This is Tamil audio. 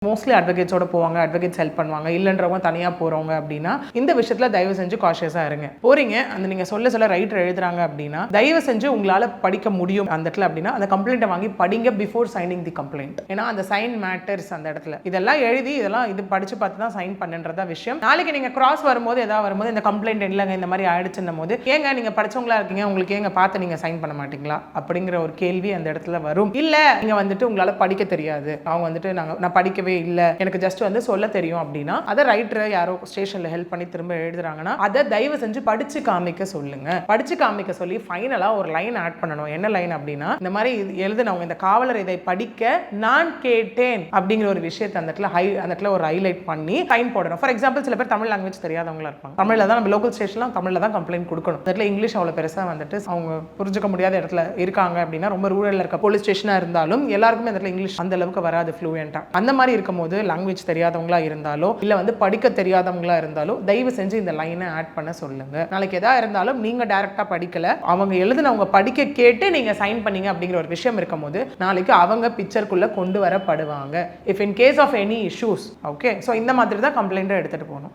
மோஸ்ட்லி அட்வொகேட்ஸோட போவாங்க, அட்வொகேட்ஸ் ஹெல்ப் பண்ணுவாங்க. இல்லைன்றவங்க தனியாக போகிறவங்க அப்படின்னா இந்த விஷயத்தில் தயவு செஞ்சு காஷியஸாக இருங்க. போறீங்க, அந்த நீங்கள் சொல்ல ரைட்டர் எழுதுறாங்க அப்படின்னா தயவு செஞ்சு உங்களால் படிக்க முடியும் அந்த இடத்துல அப்படின்னா அந்த கம்ப்ளைண்ட்டை வாங்கி படிங்க பிஃபோர் சைனிங் தி கம்ப்ளைண்ட். ஏன்னா அந்த சைன் மேட்டர்ஸ் அந்த இடத்துல. இதெல்லாம் எழுதி இதெல்லாம் இது படிச்சு பார்த்து தான் சைன் பண்ணுன்றதா விஷயம். நாளைக்கு நீங்கள் கிராஸ் வரும்போது ஏதாவது வரும்போது இந்த கம்ப்ளைண்ட் இல்லைங்க இந்த மாதிரி ஆயிடுச்சுன்னும் போது ஏங்க நீங்கள் படிச்சவங்களா இருக்கீங்க, உங்களுக்கு ஏங்க பார்த்து நீங்கள் சைன் பண்ண மாட்டீங்களா அப்படிங்கிற ஒரு கேள்வி அந்த இடத்துல வரும். இல்லை நீங்கள் வந்துட்டு உங்களால் படிக்க தெரியாது, அவங்க வந்துட்டு நான் படிக்கவே இல்லை, எனக்கு ஜஸ்ட் வந்து சொல்ல தெரியும் அப்படின்னா அதை ரைட்டர் யாரோ ஸ்டேஷன்ல ஹெல்ப் பண்ணி திரும்ப எழுதுறாங்கன்னா அதை தயவு செஞ்சு படிச்சு காமிக்க சொல்லுங்க. படிச்சு காமிக்க சொல்லி ஃபைனலா ஒரு லைன் ஆட் பண்ணணும். என்ன லைன் அப்படின்னா இந்த மாதிரி எழுதுனவங்க இந்த காவலர் இதை படிக்க நான் கேட்டேன் அப்படிங்கிற ஒரு விஷயத்தை அந்த இடத்துல ஒரு ஹைலைட் பண்ணி சைன் போடணும். ஃபார் எக்ஸாம்பிள் சில பேர் தமிழ் லாங்குவேஜ் தெரியாதவங்களா இருப்பாங்க. தமிழ்ல தான் நம்ம லோக்கல் ஸ்டேஷன்லாம் தமிழ்ல தான் கம்ப்ளைண்ட் கொடுக்கணும். அதில் இங்கிலீஷ் அவ்வளோ பெருசா வந்துட்டு அவங்க புரிஞ்சுக்க முடியாத இடத்துல இருக்காங்க அப்படின்னா ரொம்ப ரூரல்ல இருக்க போலீஸ் ஸ்டேஷனா இருந்தாலும் எல்லாருக்குமே அந்த இடத்துல இங்கிலீஷ் அந்த அளவுக்கு வராது ஃப்ளூயண்டா. அந்த மாதிரி இருக்கும்போது லாங்குவேஜ் தெரியாதவங்களா இருந்தாலோ இல்ல வந்து படிக்க தெரியாதவங்களா இருந்தாலோ தயவு செஞ்சு இந்த லைனை ஆட் பண்ண சொல்லுங்க. நாளைக்கு எதா இருந்தாலும் நீங்க டைரக்டா படிக்கல, அவங்க எழுதுனவங்க படிக்க கேட்டு நீங்க சைன் பண்ணீங்க அப்படிங்கிற ஒரு விஷயம் இருக்கும்போது நாளைக்கு அவங்க பிக்சருக்குள்ள கொண்டு வரப்படுவாங்க. If in case of any issues. Okay, so இந்த மாதிரி தான் கம்ப்ளைண்ட் எடுத்துட்டு போகணும்.